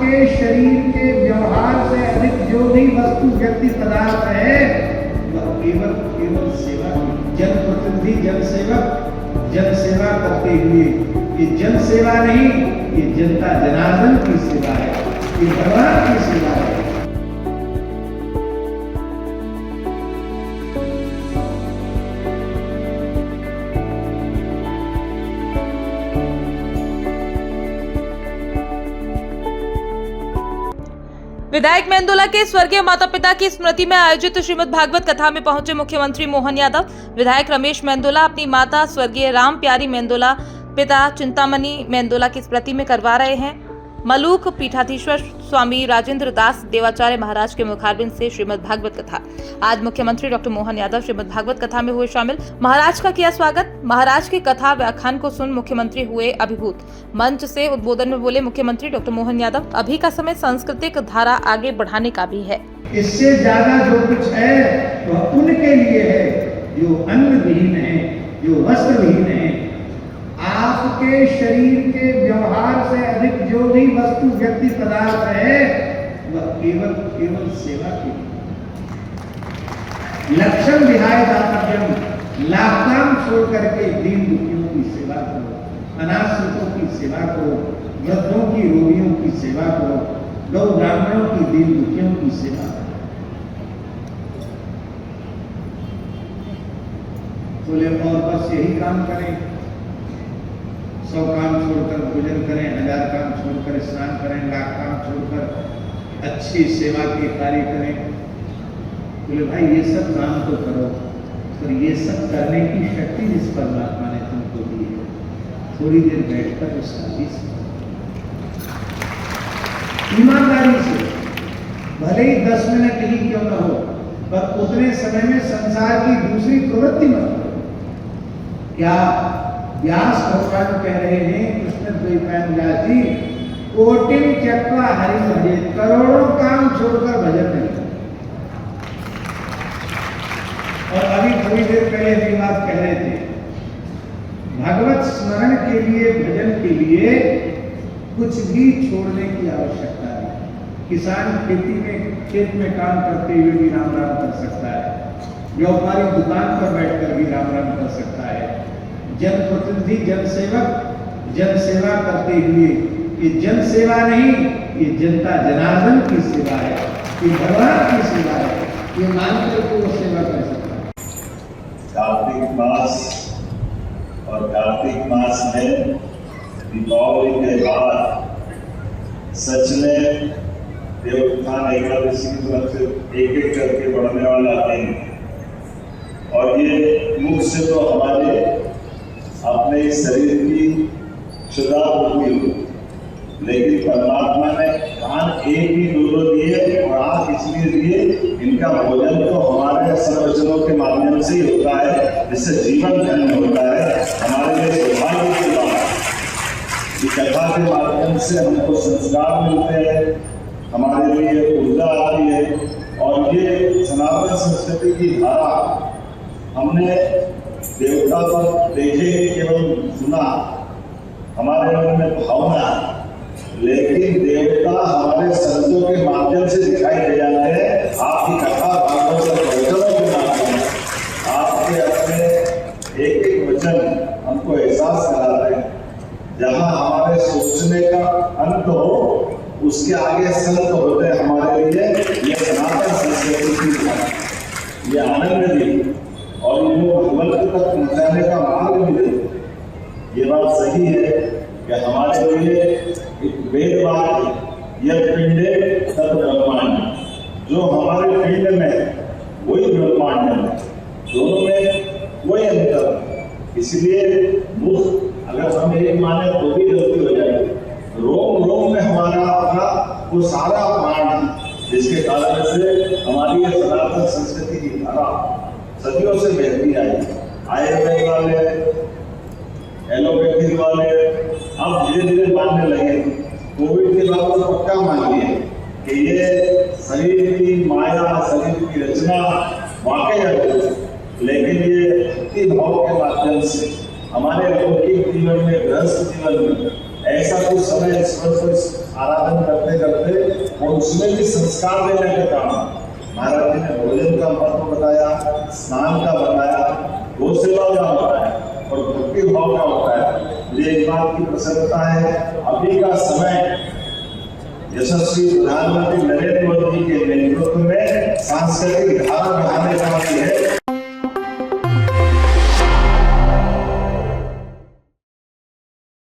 आपके शरीर के व्यवहार से अधिक जो भी वस्तु व्यक्ति पदार्थ है वह केवल केवल सेवा की। जनप्रतिनिधि जन सेवा करते हुए, ये जन सेवा नहीं, ये जनता जनार्दन की सेवा है, ये भगवान की सेवा है। विधायक मेंदोला के स्वर्गीय माता पिता की स्मृति में आयोजित श्रीमद् भागवत कथा में पहुंचे मुख्यमंत्री मोहन यादव। विधायक रमेश मेंदोला अपनी माता स्वर्गीय राम प्यारी मेंदोला, पिता चिंतामणि मेंदोला की स्मृति में करवा रहे हैं। मलूक पीठाधीश्वर स्वामी राजेंद्र दास देवाचार्य महाराज के मुखारबिंद से श्रीमद् भागवत कथा। आज मुख्यमंत्री डॉक्टर मोहन यादव श्रीमद् भागवत कथा में हुए शामिल। महाराज का किया स्वागत। महाराज की कथा व्याख्यान को सुन मुख्यमंत्री हुए अभिभूत। मंच से उद्बोधन में बोले मुख्यमंत्री डॉक्टर मोहन यादव, अभी का समय सांस्कृतिक धारा आगे बढ़ाने का भी है। इससे ज्यादा जो कुछ है वह उनके लिए है जो अन्न विहीन है, जो वस्त्र विहीन है। आपके शरीर के व्यवहार से अधिक जो भी वस्तु व्यक्ति पदार्थ है वह केवल केवल सेवा की। लक्षण विहाय दातव्यम, लाभकाम छोड़ करके दीन दुखियों की सेवा करो, अनाश्रितों की सेवा करो, वृद्धों की रोगियों की सेवा करो, गौ ब्राह्मणों की दीन दुखियों की सेवा करो। बोले और बस यही काम करें, 100 काम छोड़कर भोजन करें, 1000 काम छोड़कर स्नान करें, 1,00,000 काम छोड़कर अच्छी सेवा के कार्य करें। बोले भाई ये सब काम तो करो, पर ये सब करने की शक्ति जिस परमात्मा ने तुमको दी है, थोड़ी देर बैठकर उसका भी ईमानदारी से, भले ही 10 मिनट ही क्यों न हो, पर उतने समय में संसार की दूसरी प्रवृत्ति मत करो। क्या व्यास भगवान कह रहे हैं, कृष्ण द्वैपायन व्यास जी, कोटिन त्यक्त्वा हरि भजे, करोड़ों काम छोड़कर भजन नहीं। और अभी थोड़ी देर पहले भी बात कह रहे थे, भगवत स्मरण के लिए, भजन के लिए कुछ भी छोड़ने की आवश्यकता नहीं। किसान खेत में काम करते हुए भी राम राम कर सकता है, व्यापारी दुकान पर बैठकर भी राम राम कर सकता है। जनप्रतिनिधि जन सेवा करते हुए, ये जन सेवा नहीं, ये जनता जनार्दन की सेवा है, ये भगवान की सेवा है, ये मानकर को वो सेवा कर सकता है। कार्तिक मास और कार्तिक मास में दीपावली के बाद सच में देवोत्थान एकादशी की तरफ से एक एक करके बढ़ने वाला है। और ये मुख से तो हमारे अपने शरीर की शुरुआत होती हो, लेकिन परमात्मा ने कान एक ही दोनों दिए और आंख इसलिए दिए, इनका भोजन तो हमारे सर्वजनों के माध्यम से ही होता है, जिससे जीवन धन्य होता है। हमारे लिए सौभाग्य की बात है, कथा के माध्यम से हमको संस्कार मिलते हैं, हमारे लिए ऊर्जा आती है। और ये सनातन संस्कृति की धारा हमने देवता को देखे केवल सुना, हमारे मन में भावना, लेकिन देवता हमारे संतों के माध्यम से दिखाई दे जाते हैं। आपकी कथा भागवत और वचनों के माध्यम से आपके अपने एक एक वचन हमको एहसास कराते हैं। जहाँ हमारे सोचने का अंत हो, उसके आगे संत होते हैं हमारे लिए। ये सनातन संस्कृति की धारा, ये आनंद भी और इनको भगवंत तक पहुंचाने का मार्ग भी दे। ये बात सही है कि हमारे लिए एक वेद बात है, यह पिंडे तत् ब्रह्मांड, जो हमारे पिंड में वही ब्रह्मांड है, दोनों में वही अंतर। इसलिए मुख अगर हम एक माने तो भी गलती हो जाएगी। रोम रोम में हमारा अपना वो सारा प्राण, जिसके कारण से हमारी ये सनातन संस्कृति की धारा सदियों से बहती आई। आयुर्वेद वाले, एलोपैथी वाले अब धीरे धीरे मानने लगे। कोविड के बाद तो पक्का मान लिए कि ये शरीर की माया, शरीर की रचना वाकई है, लेकिन ये भक्ति भाव के माध्यम से हमारे लौकिक जीवन में, गृहस्थ जीवन में ऐसा कुछ समय इस आराधन करते करते और उसमें भी संस्कार देने का काम महाराज जी ने भोजन का महत्व बताया, स्नान का बताया, गो सेवा का बताया और भक्ति भाव का बताया। मुझे इस बात की प्रसन्नता है, अभी का समय यशस्वी प्रधानमंत्री नरेंद्र मोदी के नेतृत्व में सांस्कृतिक धारा बढ़ाने का है।